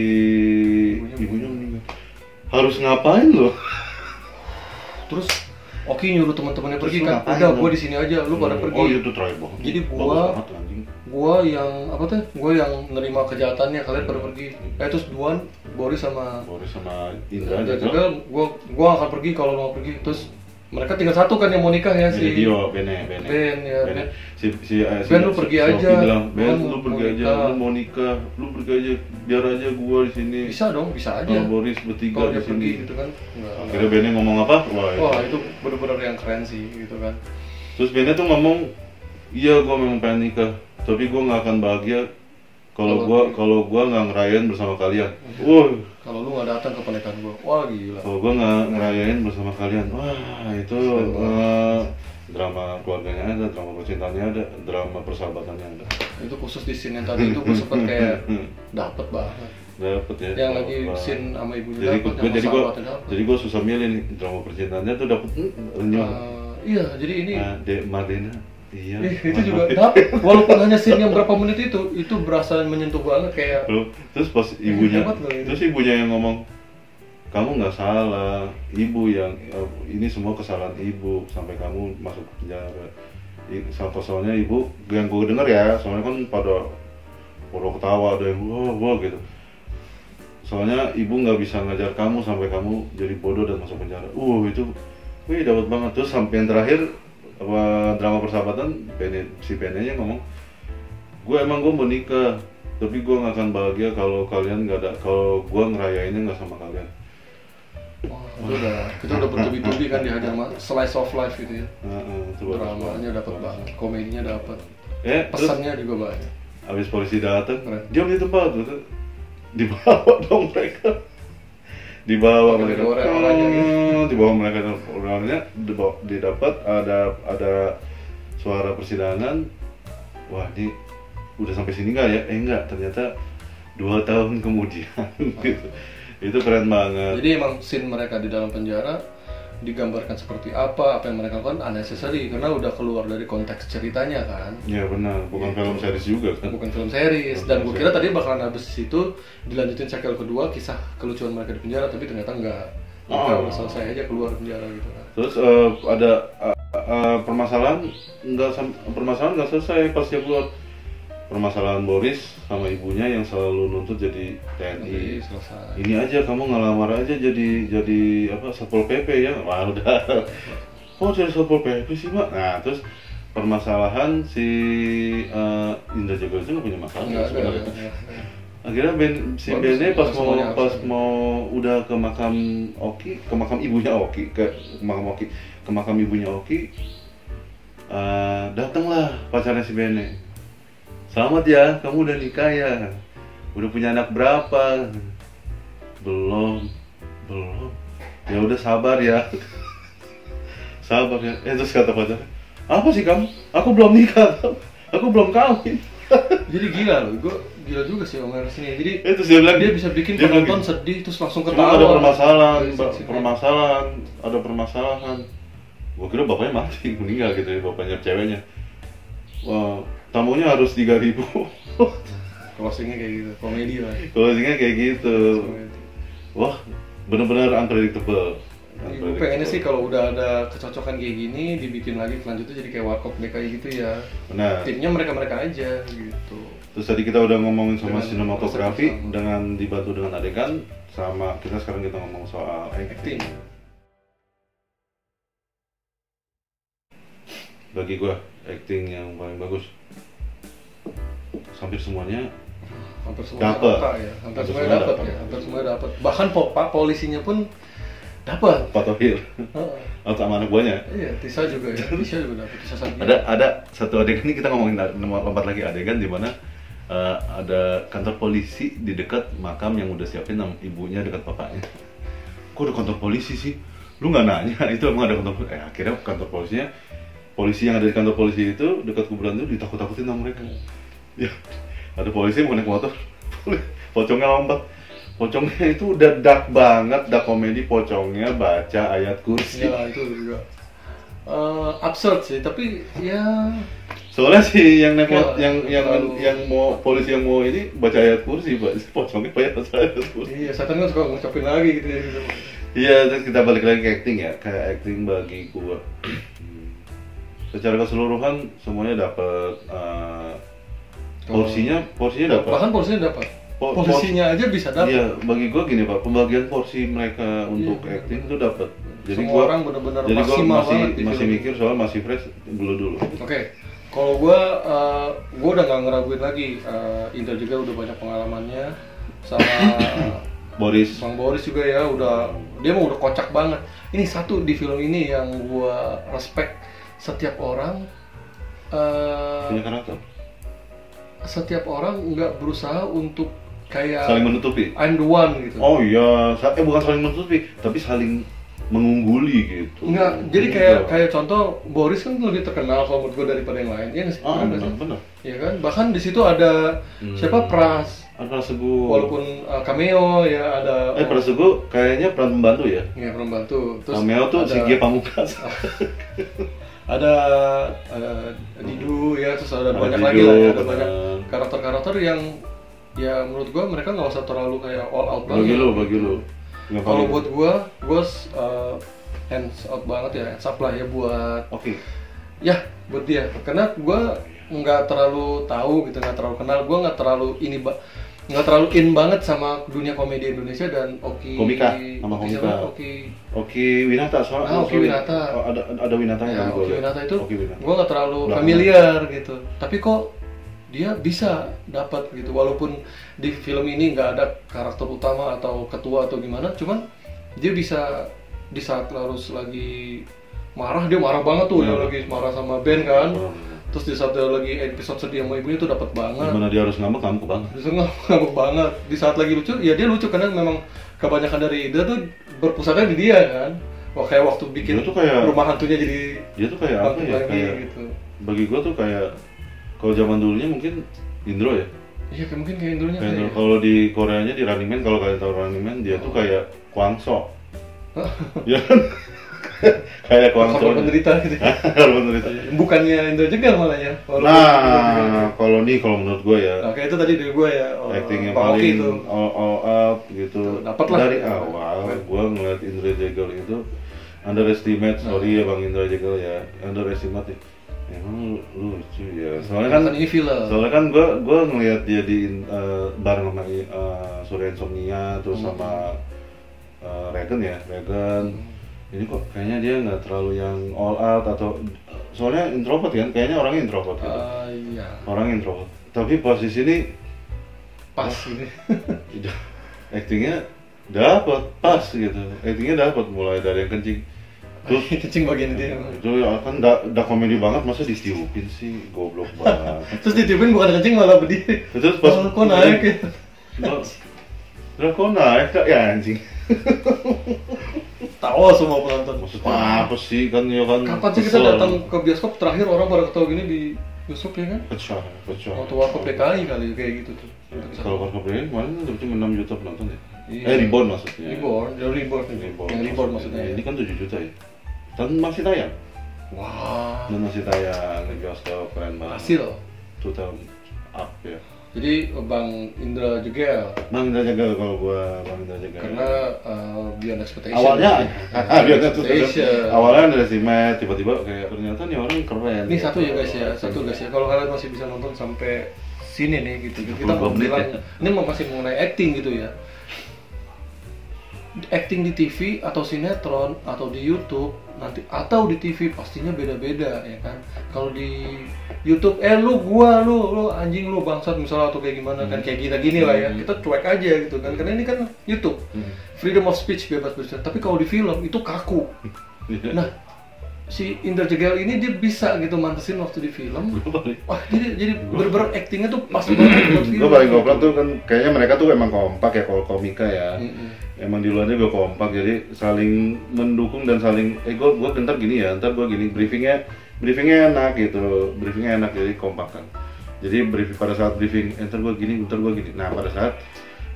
ibunya meninggal. Harus ngapain loh? Terus Oki nyuruh teman-temannya Terus pergi lu kan. ngapain Udah, lu? gua di sini aja, lu pada pergi. Oh iya itu terakhir banget. Jadi Bagus gua- banget, anjing. Gua yang Gua yang nerima kejahatannya, kalian pada pergi. Terus Duan, Boris sama Boris sama Indra Indra juga. juga, gua akan pergi kalau lo mau pergi. Terus mereka tinggal satu kan yang mau nikah ya, si Dio, Ben ya, Ben. Si Ben, lu pergi Oki aja. bilang, Ben Gua lu mau pergi aja, nikah." lu mau nikah, lu pergi aja, biar aja gua di sini. bisa dong, bisa aja. Sama Boris bertiga Kalau di dia pergi sini. gitu kan. Nggak. Akhirnya Bennya ngomong apa? Wah, itu bener-bener yang keren sih gitu kan. Terus Bennya tuh ngomong, iya gua memang pengen nikah, tapi gua nggak akan bahagia kalau gua nggak ngerayain bersama kalian. Kalau lu nggak datang ke pernikahan gua, wah gila. Kalau gua nggak ngerayain bersama kalian, wah itu drama keluarganya ada, drama percintaannya ada, drama persahabatannya ada. Itu khusus di scene yang tadi itu gua sempet kayak dapet banget. Dapet ya. Yang lagi scene sama ibunya Jadi dapet, yang jadi sahabatnya dapet. jadi gua susah milih nih, drama percintaannya tuh dapet renyah. Iya, jadi ini Dek Marlina, iya. itu juga dapet. Walaupun hanya scene yang berapa menit itu berasa menyentuh banget kayak. Terus pas ibunya, hebat loh ini. terus ibunya yang ngomong, kamu nggak salah, ibu yang ini semua kesalahan ibu sampai kamu masuk penjara. Soalnya ibu, yang gue denger ya, soalnya kan pada ketawa, ada yang wah gitu. Soalnya ibu nggak bisa ngajar kamu sampai kamu jadi bodoh dan masuk penjara. Itu, dapat banget. Terus sampai yang terakhir drama persahabatan, si Penenya ngomong, gue mau nikah, tapi gue nggak akan bahagia kalau kalian nggak ada, kalau gue ngerayainnya nggak sama kalian. Wah, Kita udah bertubi-tubi kan dihajar slice of life gitu ya. Itu bagus Dramanya dapat banget, komedinya dapat, terus pesannya juga banyak. habis polisi datang, Keren. diam di tempat tuh, dibawa dong mereka, dibawa Pakai mereka, orang-orangnya gitu. dibawa mereka orangnya, didapat ada suara persidangan. Wah, ini udah sampai sini nggak ya? Enggak, ternyata 2 tahun kemudian gitu. Itu keren banget. Jadi emang scene mereka di dalam penjara digambarkan seperti apa yang mereka lakukan unnecessary karena udah keluar dari konteks ceritanya kan. Ya benar, bukan film series juga kan. Bukan film series. Dan gue kira tadi bakalan habis situ dilanjutin cycle kedua kisah kelucuan mereka di penjara, tapi ternyata enggak. Mereka udah selesai aja keluar penjara gitu kan. Terus ada permasalahan nggak selesai pas dia keluar. Permasalahan Boris sama ibunya yang selalu nuntut jadi TNI. Selesai. Ini aja kamu ngelamar aja jadi apa, Satpol PP ya. Wah, udah. Kok jadi Satpol PP sih, Mak? Nah, terus permasalahan si Indra Jagal itu nggak punya masalah sebenarnya. Akhirnya si Bene pas mau udah ke makam Oki, ke makam ibunya Oki, ke makam ibunya Oki, datanglah pacarnya si Bene. Selamat ya, kamu udah nikah ya? Udah punya anak berapa? Belum. Ya udah sabar ya. Sabar ya. Terus kata pacarnya, apa sih kamu? Aku belum nikah, aku belum kawin. Jadi gila loh, gue gila juga sih Om Eros ini. Jadi Terus dia bilang, dia bisa bikin penonton sedih terus langsung cuma ketawa. ada permasalahan. Gua kira bapaknya mati, meninggal gitu ya, bapaknya ceweknya. Wah, tamunya harus 3.000. Closingnya kayak gitu, komedi lah. Closingnya kayak gitu. Wah, benar-benar unpredictable. Gue pengennya sih kalau udah ada kecocokan kayak gini dibikin lagi selanjutnya jadi kayak Warkop DKI gitu ya. Benar. Timnya mereka aja gitu. Terus tadi kita udah ngomongin sama Dengan sinematografi sama. dengan dibantu dengan adegan, sama sekarang kita ngomong soal acting. Bagi gua acting yang paling bagus hampir semuanya dapat ya. Hampir semuanya dapat. Bahkan Pak polisinya pun dapat. Pak Tohir. Sama anak buahnya. Iya, Tisa juga ya. Tisa juga dapat. Tisa Sabia. Ada satu adegan ini, kita ngomongin lompat lagi adegan di mana ada kantor polisi di dekat makam yang udah siapin sama ibunya dekat bapaknya. Kok ada kantor polisi sih? Lu nggak nanya itu emang ada kantor polisi? Akhirnya kantor polisinya, polisi yang ada di kantor polisi itu dekat kuburan itu ditakut-takutin sama mereka. Ya, ada polisi mau naik motor, pocongnya lompat. Pocongnya itu udah dark banget, dark komedi. Pocongnya baca ayat kursi. Ya itu juga absurd sih, tapi ya soalnya sih yang naik ya, yang mau polisi yang mau ini baca ayat kursi, Pak. Pocongnya baca ayat kursi. iya, setan kan suka ngucapin lagi gitu ya gitu. Iya, terus kita balik lagi ke acting ya. Kayak acting bagi gua, secara keseluruhan semuanya dapat, porsinya dapat. Bahkan porsinya dapat. Porsinya aja bisa dapat. Iya, bagi gua gini Pak, pembagian porsi mereka untuk acting itu dapat. Jadi semua orang benar-benar jadi maksimal gua banget di masih film. mikir soal masih fresh dulu. Oke. Kalau gua udah nggak ngeraguin lagi. Indra juga udah banyak pengalamannya sama Boris. Bang Boris juga ya, dia mah udah kocak banget. Ini satu di film ini yang gua respect, setiap orang Punya karakter. setiap orang nggak berusaha untuk kayak Saling menutupi. I'm the one gitu. Oh iya, bukan saling menutupi, tapi saling mengungguli gitu. Enggak, jadi kayak contoh Boris kan lebih terkenal kalau menurut gue daripada yang lain. Iya nggak sih? Benar. Iya kan? Bahkan di situ ada siapa Pras. Ada Segu. Walaupun cameo ya ada. Pras Segu kayaknya peran pembantu ya. Iya, peran bantu. Terus Cameo tuh si Gia Pamungkas. Ada Didu ya, terus ada banyak Didu, lagi lah ya, ada bener. banyak karakter-karakter yang ya menurut gua mereka nggak usah terlalu kayak all out Bagi banget. lu. Kalau buat gua hands out banget ya, hands up lah ya buat Oke. ya buat dia, karena gua nggak terlalu tahu gitu, nggak terlalu kenal, gua nggak terlalu in banget sama dunia komedi Indonesia dan Komika. Oki Winata soalnya. Oki Winata. Ada Winatanya Ya, kan Oki Winata itu Oki Winata. gue nggak terlalu Belakang. familiar gitu, tapi kok dia bisa dapat gitu, walaupun di film ini nggak ada karakter utama atau ketua atau gimana, cuman dia bisa di saat Larus lagi marah, dia marah banget tuh, dia lagi marah sama Ben kan. Terus di saat dia lagi episode sedih sama ibunya tuh dapat banget. Gimana dia harus ngambek banget. Bisa ngambek banget. Di saat lagi lucu, ya dia lucu karena memang kebanyakan dari Indra tuh berpusatnya di dia kan. Wah, kayak waktu bikin Dia tuh kayak- rumah hantunya jadi Dia tuh kayak apa bangkit ya? lagi Kayak gitu. bagi gua tuh kayak kalau zaman dulunya mungkin Indro ya. Iya, kayak mungkin kayak Indronya Kayak kayak. Indro. Kalau di Koreanya di Running Man, kalau kalian tahu Running Man, dia tuh kayak Kwang Sok. Ya kan? Kayak Kwang Sok. Korban penderita gitu. Korban penderita. Bukannya Indra Jegal malah ya. Nah, kalau menurut gue ya, Oke, itu tadi dari gue ya. acting yang Bang Oki paling itu. all out gitu. Tuh, dapet lah. Dari awal gue ngeliat Indra Jegal itu underestimate, sorry ya Bang Indra Jegal ya, underestimate ya. Emang lucu ya. Kan ini film. Soalnya kan gue ngeliat dia di bareng sama Surya Insomnia terus sama Regan ya, Regan. Ini kok kayaknya dia nggak terlalu yang all out atau soalnya introvert kan, kayaknya orangnya introvert gitu. Iya. Orang introvert. Tapi posisi ini Pas ini. actingnya dapat pas gitu. Actingnya dapat mulai dari yang kencing. Terus Kencing bagian itu. itu ya kan udah komedi banget, masa ditiupin sih, goblok banget. Terus ditiupin bukan kencing malah berdiri. Terus pas Oh, kok naik ya? Lah kok naik Kak? Ya anjing. Tawa semua penonton. Maksudnya apa sih kan ya kan. Kapan sih kita kesel. datang ke bioskop terakhir orang pada ketawa gini di bioskop ya kan? Pecah. Waktu Warkop DKI kali ya, kayak gitu tuh. Kalau Warkop ini kemarin kan cuma 6 juta penonton ya. Iya. Reborn maksudnya. Reborn, dari Reborn. Yang Reborn maksudnya. Ini kan 7 juta ya. Dan masih tayang. Wah. Dan masih tayang di bioskop, keren banget. Hasil. 2 tahun up ya. Jadi Bang Indra Jegel Bang Indra Jagal kalau gua Bang Indra Jagal. karena Beyond Expectation. Awalnya Beyond Expectation. Awalnya dari Simet, tiba-tiba kayak ternyata nih orang keren. Ini satu ya guys ya, satu guys ya. Kalau kalian masih bisa nonton sampai sini nih gitu, kita 32 mau menit bilang ya. ini mau masih mengenai acting gitu ya. Acting di TV atau sinetron atau di YouTube nanti atau di TV pastinya beda-beda ya kan. Kalau di YouTube lu anjing lu bangsat misalnya atau kayak gimana kan kayak kita gini lah ya. Kita cuek aja gitu kan karena ini kan YouTube. Freedom of speech, bebas berbicara. Tapi kalau di film itu kaku. Nah, si Indra Jegel ini dia bisa gitu mantesin waktu di film. Wah, jadi bener-bener actingnya tuh pas banget buat film. Gue paling goblok tuh kan kayaknya mereka tuh emang kompak ya kalau komika ya. Emang di luarnya gue kompak jadi saling mendukung dan saling gue ntar gini ya, ntar gue gini briefingnya enak gitu, briefingnya enak jadi kompak kan. Jadi briefing pada saat briefing ntar gue gini. Nah pada saat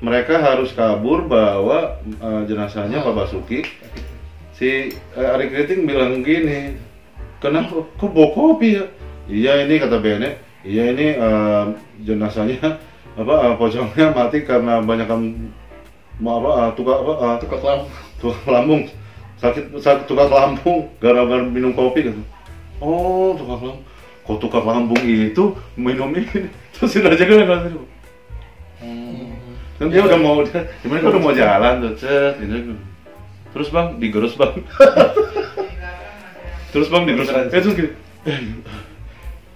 mereka harus kabur bawa jenazahnya Pak Basuki, si Ari Kriting bilang gini, kenapa kok bawa kopi ya? Iya ini kata Bene, iya ini jenazahnya pocongnya mati karena banyakan tukang lambung sakit tukang lambung gara-gara minum kopi gitu. Oh tukang lambung, kok tukang lambung itu minum ini terus aja kan nggak kan dia udah mau jalan tuh terus bang digerus bang terus bang digerus terus gini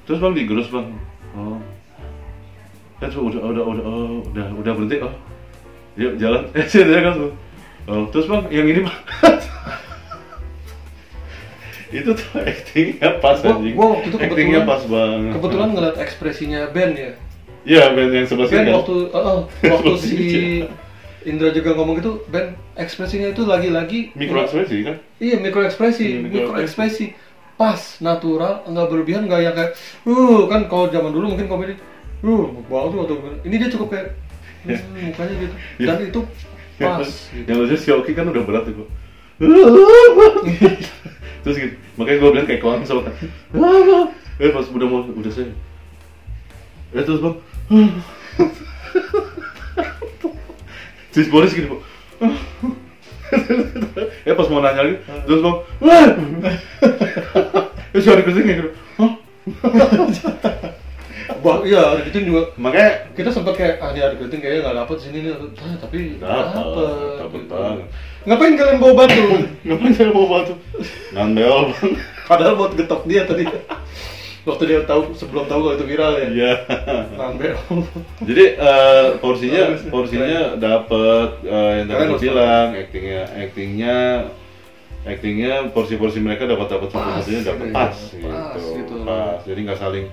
terus bang digerus bang oh terus udah berhenti oh yuk jalan sih kan oh terus bang yang ini bang itu tuh actingnya pas anjing. Gua waktu itu actingnya pas banget. Kebetulan ngeliat ekspresinya Ben ya. Iya Ben yang sebelah sini. Ben waktu si Indra juga ngomong gitu, Ben ekspresinya itu lagi-lagi mikro ekspresi kan? Iya mikro ekspresi. Pas natural, nggak berlebihan, nggak yang kayak kan kalau zaman dulu mungkin komedi banget tuh atau ini dia cukup kayak mukanya gitu dan itu pas gitu. Yang lucu si Oki kan udah berat itu terus gitu makanya gue bilang kayak kawan soalnya pas udah saya terus bang terus Boris gitu pas mau nanya lagi terus bang terus Ari Kriting kayak gitu Iya, Ari Kriting juga. Makanya Kita sempat kayak di Ari Kriting kayaknya nggak dapet sini nih, tapi dapet banget. Ngapain kalian bawa batu? Ngapain saya bawa batu? Nambel bang. Padahal buat getok dia tadi. Waktu dia sebelum tahu kalau itu viral ya. Iya. Nambel. Jadi porsinya dapet yang tadi gue bilang actingnya actingnya porsi-porsi mereka dapat Pas, satu-satunya dapat iya. pas Pas, gitu. gitu. Pas. Jadi nggak saling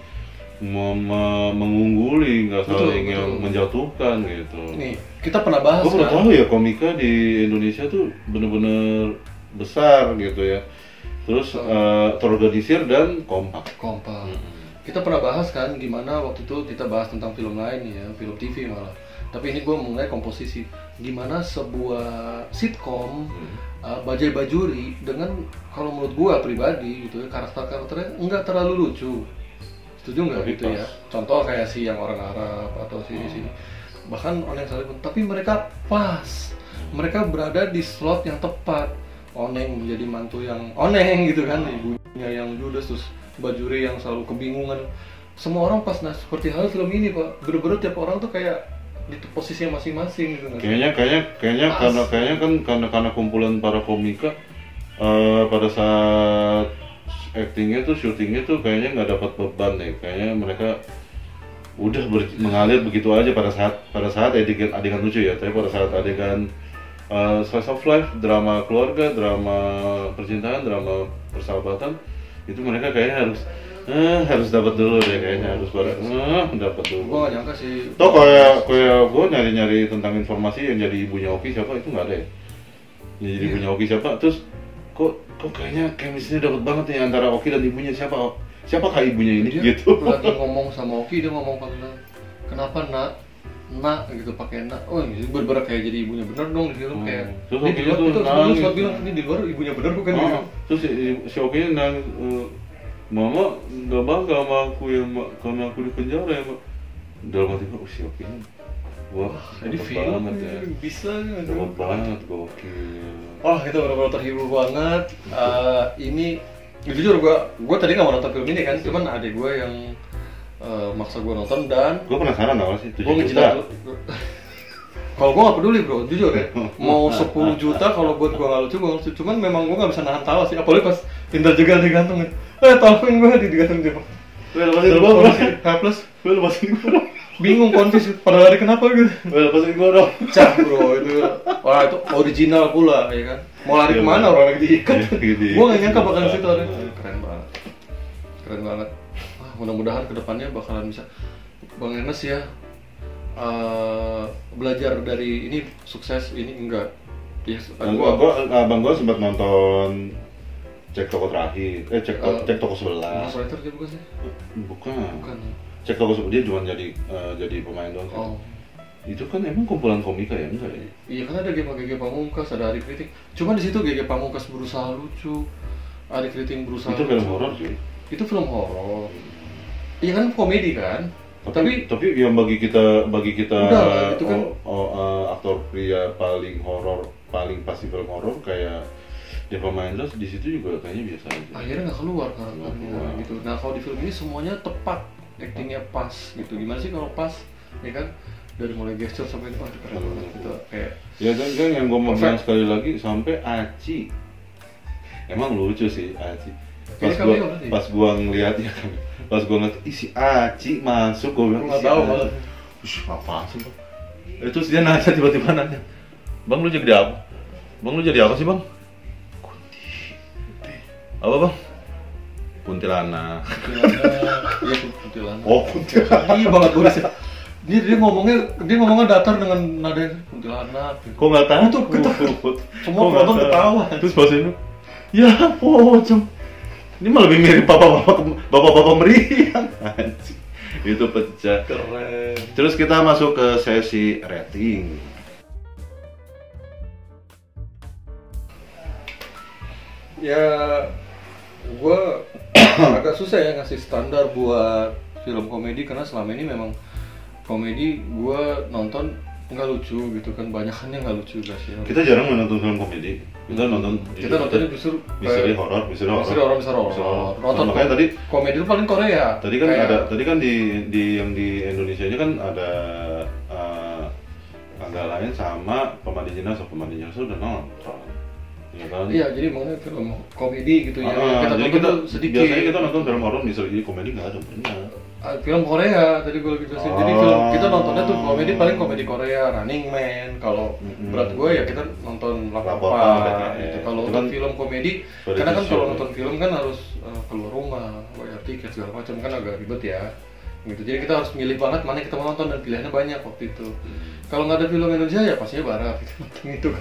mengungguli, nggak Betul, saling yang betul. menjatuhkan gitu. Nih, kita pernah bahas Gue baru kan. tahu ya komika di Indonesia tuh bener-bener besar gitu ya. Terus terorganisir dan kompak. Kompak. Kita pernah bahas kan gimana waktu itu kita bahas tentang film lain ya, film TV malah. Tapi ini gue mengenai komposisi. Gimana sebuah sitkom Bajai Bajuri dengan kalau menurut gue pribadi gitu ya karakternya nggak terlalu lucu. Setuju nggak Tapi gitu pas. ya? Contoh kayak si yang orang Arab atau sini. Bahkan Oneng Salibun. Tapi mereka pas. Mereka berada di slot yang tepat. Oneng menjadi mantu yang Oneng gitu kan, ibunya yang judes, terus Bajuri yang selalu kebingungan. Semua orang pas. Nah seperti hal film ini Pak, bener-bener tiap orang tuh kayak di posisinya masing-masing gitu nggak sih? Kayaknya karena kumpulan para komika pada saat actingnya tuh syutingnya tuh kayaknya nggak dapat beban nih. Kayaknya mereka udah mengalir begitu aja pada saat adegan lucu ya. Tapi pada saat adegan slice of life, drama keluarga, drama percintaan, drama persahabatan, itu mereka kayaknya harus dapat dulu deh, kayaknya harus dapat dulu. Gue gak nyangka sih. Toh kayak gue nyari tentang informasi yang jadi ibunya Oki siapa itu nggak ada ya. Yang jadi ibunya Oki siapa, terus kok kayaknya chemistry-nya dapat banget nih antara Oki dan ibunya siapakah ibunya ini Dia gitu. lagi ngomong sama Oki, dia ngomong kenapa nak gitu pakai nak. Oh ini bener-bener kayak jadi ibunya bener dong di film kayak. Terus Ini di Okinya luar tuh itu nangis. sempat bilang ini di luar ibunya bener bukan gitu. Terus si Oki nangis, Mama nggak bangga sama aku ya mak, karena aku di penjara ya mak. Dalam hati gue, si Oki ini, wah Jadi dapat film banget ya, bisa dapat banget gokil. Oh kita benar-benar terhibur banget. Ini jujur gue tadi nggak mau nonton film ini kan, cuman adik gue yang maksa gue nonton dan Gue penasaran awal sih, 7 gue juta. ngejilat. Kalau gue nggak peduli bro, jujur ya. Mau 10 juta kalau buat gue nggak lucu, gue lucu. Cuman memang gue nggak bisa nahan tawa sih. Apalagi pas Tinder juga digantung. Tolongin gue digantung dia. Lepasin gue bro. Helpless. Lepasin gue bro. Bingung konfis pada lari kenapa gitu. Lepasin gue bro. Cah bro itu. Wah itu original pula ya kan. Mau lari Iya, kemana Bang. orang lagi diikat. Iya, diikat. Gue nggak nyangka bakalan situ ada. Keren banget. Keren banget. Mudah-mudahan kedepannya bakalan bisa. Bang Ernest ya. Belajar dari ini sukses ini enggak yes, Abang gua sempat nonton Cek Toko Terakhir, Cek Toko Sebelah. Mas Writer dia bukan sih? Bukan. Bukan. Cek Toko Sebelah dia cuma jadi pemain doang. Oh. Itu kan emang kumpulan komika ya enggak ya? Iya kan ada GG Pamungkas, ada Ari Kriting. Cuma di situ GG Pamungkas berusaha lucu, Ari Kriting berusaha. Itu film lucu. horor cuy. Itu film horor. Iya kan komedi kan? Tapi yang bagi kita Udah, itu kan aktor pria paling horor, paling pasti film horor kayak Deva Mahendra di situ juga kayaknya biasa aja. akhirnya nggak keluar karakternya Wow. gitu. Nah kalau di film ini semuanya tepat, actingnya pas gitu. Gimana sih kalau pas, ya kan? Dari mulai gesture sampai itu keren banget gitu. Kayak Ya kan yang gue mau bilang Perfect. sekali lagi sampai Aci. Emang lucu sih Aci. Ini cameo berarti? Pas gua ngeliat ya kan. Pas gua ngeliat isi Aci masuk gua bilang Gua nggak "Isi tahu Aci." malah. Apaan sih bang? Terus dia nanya tiba-tiba nanya, Bang lu jadi apa? Bang lu jadi apa sih bang? Kunti. Apa bang? Kuntilanak. Iya kuntilanak. Oh kuntilanak. Iya banget gue sih. Dia ngomongnya datar dengan nada yang kuntilanak. Kok nggak tahu? Itu kita semua Kok nggak penonton tahu? ketawa. Terus pas itu, ya pocong. Ini mah lebih mirip bapak-bapak meriang. Anjing. Itu pecah. Keren. Terus kita masuk ke sesi rating. Ya gue agak susah ya ngasih standar buat film komedi karena selama ini memang komedi gue nonton nggak lucu gitu kan, banyakannya nggak lucu guys ya. Kita jarang menonton film komedi. Kita nontonnya justru misteri horor. nonton Makanya tadi komedi itu paling Korea. tadi kan Kayak- ada di yang di Indonesia ini kan ada antara lain sama Pemandi Jenazah udah nonton. ya kan? Iya, jadi mengenai film komedi gitu ya. Kita jadi tonton tuh sedikit. biasanya kita nonton film horor misalnya, jadi komedi nggak ada banyak. Film Korea tadi gue lagi jelasin. Jadi film kita nontonnya tuh komedi, paling komedi Korea, Running Man. Kalau berat gue ya kita nonton Lapopan gitu. Kalau untuk film komedi, karena kan kalau nonton film kan harus keluar rumah, bayar tiket segala macam, kan agak ribet ya. Gitu. Jadi kita harus milih banget mana yang kita mau nonton, dan pilihannya banyak waktu itu. Kalau nggak ada film Indonesia ya pastinya barat kita nonton itu kan.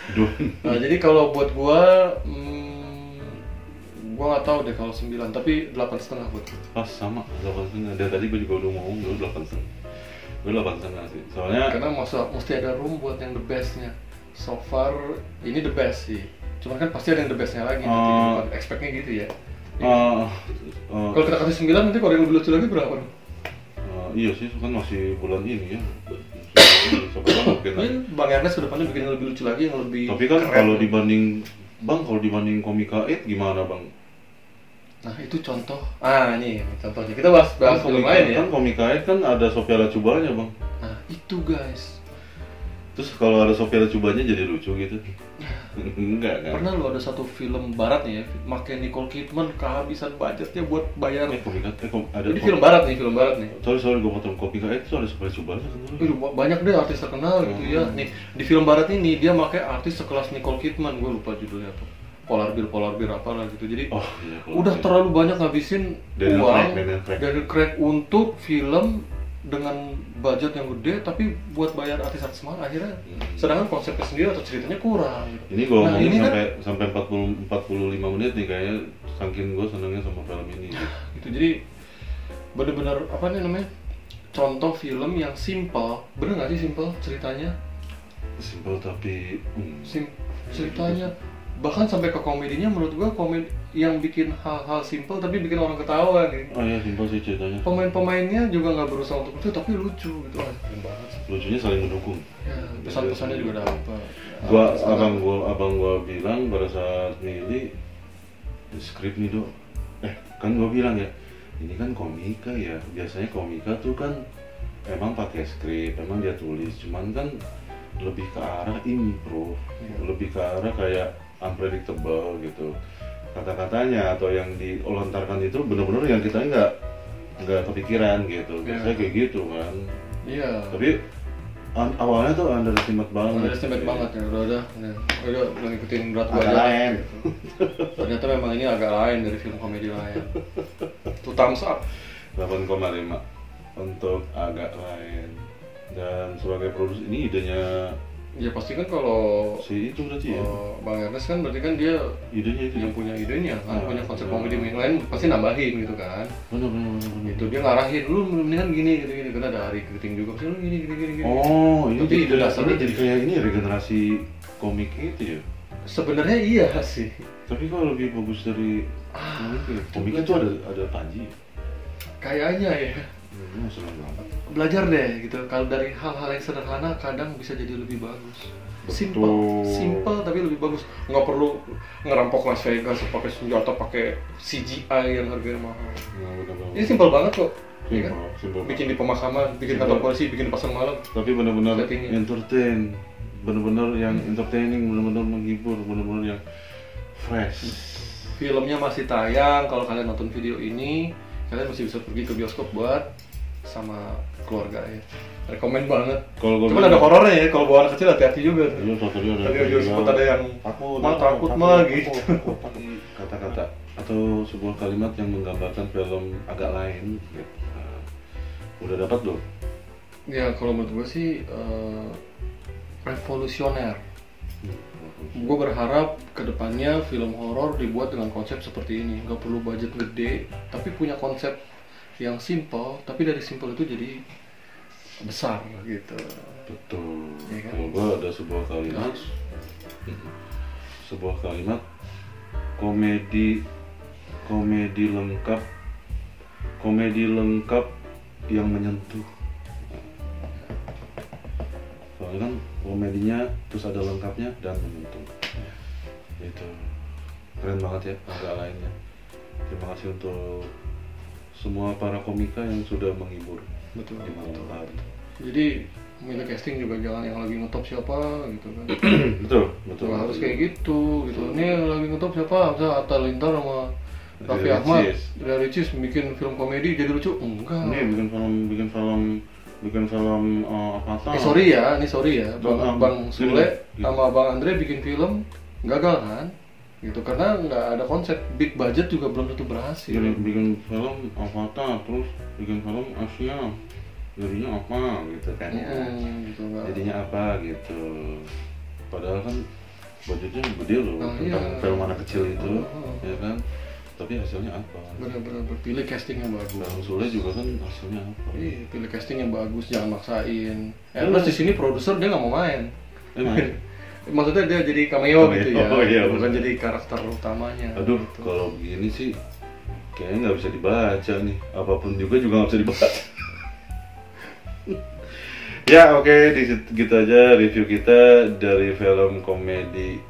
Dun. Nah, jadi kalau buat gua nggak tahu deh kalau 9, tapi 8,5 buat gua. Pas sama 8,5. Dari tadi gue juga udah ngomong gue 8,5. Gue 8,5 sih. Soalnya karena mesti ada room buat yang the bestnya. So far ini the best sih. Cuman kan pasti ada yang the bestnya lagi nanti ke depan. Expect-nya gitu ya. Kalau kita kasih 9 nanti kalau yang lebih lucu lagi berapa dong? Iya sih, kan masih bulan ini ya. Bang Ernest ke depannya bikin yang lebih lucu lagi, yang lebih. Tapi kan kalau dibanding Komika 8 gimana bang? Nah itu contoh. Ini contohnya. Kita bahas film lain ya. Kan Komika 8 kan ada Sophia Latjubanya bang. Nah itu guys. Terus kalau ada Sophia Latjubanya jadi lucu gitu? Enggak kan? Pernah lo ada satu film barat nih ya, make Nicole Kidman kehabisan budgetnya buat bayar. Jadi film barat nih. Sorry gue potong. Komika 8 itu ada Sophia Latjubanya kan? Banyak deh artis terkenal gitu ya. Nih di film barat ini dia make artis sekelas Nicole Kidman, gue lupa judulnya apa. Polar Bear apa lah gitu. Jadi udah terlalu banyak ngabisin uang dari Craig untuk film dengan budget yang gede, tapi buat bayar artis-artis mahal akhirnya. Sedangkan konsepnya sendiri atau ceritanya kurang. Ini gue ngomongin sampai 45 menit nih kayaknya, saking gue senengnya sama film ini. Gitu. Jadi bener-bener apa nih namanya? Contoh film yang simple. Bener nggak sih simple ceritanya? Simple tapi ceritanya. Bahkan sampai ke komedinya, menurut gua komedi yang bikin hal-hal simple tapi bikin orang ketawa nih. Oh iya, simple sih ceritanya. Pemain-pemainnya juga nggak berusaha untuk lucu tapi lucu gitu. Keren banget. Lucunya saling mendukung. Ya, pesan-pesannya juga dapat. Abang gua bilang pada saat milih skrip nih dok. Kan gua bilang ya, ini kan komika ya. Biasanya komika tuh kan emang pakai skrip, emang dia tulis. Cuman kan lebih ke arah improv, lebih ke arah kayak unpredictable gitu. Kata-katanya atau yang dilontarkan itu benar-benar yang kita nggak kepikiran gitu. Biasanya kayak gitu kan. Iya. Tapi awalnya tuh underestimate banget. Ya. Udah ngikutin berat gua aja. Gitu. Ternyata memang ini agak lain dari film komedi lain. Tuh thumbs up. 8,5 untuk agak lain. Dan sebagai produser ini idenya. Ya pasti kan kalau si itu berarti ya. Bang Ernest kan berarti kan dia idenya itu yang punya idenya kan, punya konsep komedi yang lain pasti nambahin gitu kan. Benar. Itu dia ngarahin lu mendingan gini gitu karena ada Ari Kriting juga sih lu gini. Oh, ini ide dasarnya jadi kayak ini regenerasi komik itu ya. Sebenarnya iya sih. Tapi kok lebih bagus dari komik itu ada Panji. Kayaknya ya. Senang banget. Belajar deh gitu. Kalau dari hal-hal yang sederhana kadang bisa jadi lebih bagus. Simple tapi lebih bagus. Nggak perlu ngerampok Las Vegas pakai senjata, pakai CGI yang harganya mahal. Ini simple banget kok. Iya kan? Bikin di pemakaman, bikin kantor polisi, bikin di pasar malam. Tapi benar-benar entertain, benar-benar yang entertaining, benar-benar menghibur, benar-benar yang fresh. Filmnya masih tayang. Kalau kalian nonton video ini, kalian masih bisa pergi ke bioskop buat sama keluarga ya. Rekomen banget. Cuman ada horornya ya, kalau bawa anak kecil hati-hati juga. Iya, tadi sempat ada yang takut mah gitu. Kata-kata atau sebuah kalimat yang menggambarkan film agak lain gitu. Udah dapat belum? Ya kalau menurut gue sih revolusioner. Gue berharap kedepannya film horor dibuat dengan konsep seperti ini. Gak perlu budget gede, tapi punya konsep yang simple, tapi dari simple itu jadi besar gitu. Betul. Ya kan? Kalau gue ada sebuah kalimat komedi lengkap yang menyentuh. Soalnya kan komedinya terus ada lengkapnya dan menyentuh. Itu keren banget ya agak lainnya. Terima kasih untuk semua para komika yang sudah menghibur. Betul. Di malam hari. Jadi milih casting juga jangan yang lagi ngetop siapa gitu kan. Betul, betul. Nggak harus kayak gitu. Ini lagi ngetop siapa? Bisa Atta Lintar sama Raffi Ria Ahmad, Ricis. Ria Ricis bikin film komedi jadi lucu? Enggak. Ini bikin film Avatar. Sorry ya, Bang Gini, Sule gini. sama Bang Andre bikin film gagal kan? Gitu karena nggak ada konsep, big budget juga belum tentu berhasil. Bikin film Avatar, terus bikin film Asia, jadinya apa gitu kan ya? Gitu nggak. Jadinya apa gitu? Padahal kan budgetnya gede loh tentang iya. film anak kecil itu, ya kan? Tapi hasilnya apa? Bener-bener pilih casting yang bagus. Bang Sule juga kan hasilnya apa? Iya, pilih casting yang bagus, jangan maksain. Terus di sini produser dia nggak mau main. Main? Maksudnya dia jadi cameo gitu ya, Oh, iya, bukan bener. jadi karakter utamanya. Aduh, gitu. kalau begini sih kayaknya nggak bisa dibaca nih. Apapun juga nggak bisa dibaca. Ya oke, gitu aja review kita dari film komedi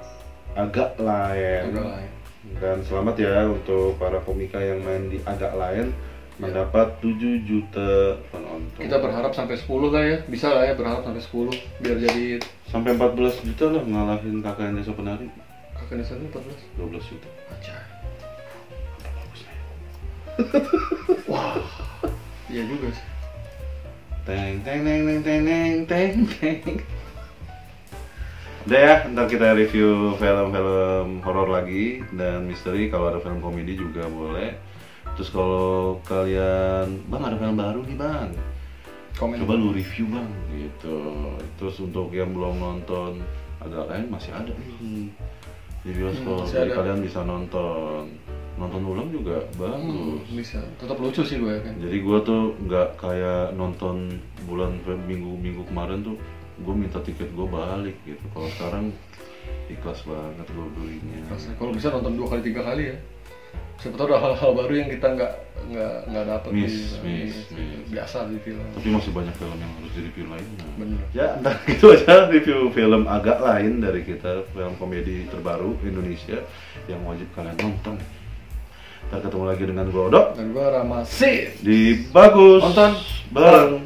Agak Lain. Agak Lain. Dan selamat ya untuk para komika yang main di Agak Lain mendapat 7 juta penonton. Kita berharap sampai 10 lah ya, bisa lah ya berharap sampai 10 biar jadi Sampai 14 juta lah ngalahin kakaknya Desa Penari. kakak desa 14. 12 juta. Aja. Bagusnya ya. Wah, iya juga sih. Teng teng teng teng teng teng teng teng. Udah ya, ntar kita review film-film horor lagi dan misteri. Kalau ada film komedi juga boleh. Terus kalau kalian, bang ada film baru nih bang, Komen. coba lu review bang, gitu. Terus untuk yang belum nonton Agak Lain masih ada nih di bioskop, masih jadi ada. kalian bisa nonton ulang juga bagus. Bisa, tetap lucu sih gue kan. Jadi gue tuh nggak kayak nonton minggu kemarin tuh gue minta tiket gue balik gitu. Kalau sekarang ikhlas banget gue belinya. Kalau bisa nonton 2 kali 3 kali ya. Siapa tahu ada hal-hal baru yang kita nggak dapat Miss. biasa di film. Tapi masih banyak film yang harus di-review lainnya. Bener. Ya, ntar gitu aja review film Agak Lain dari kita, film komedi terbaru Indonesia yang wajib kalian nonton. Ntar ketemu lagi dengan gue Odok Dan gue Rama sih di Bagus Nonton bareng.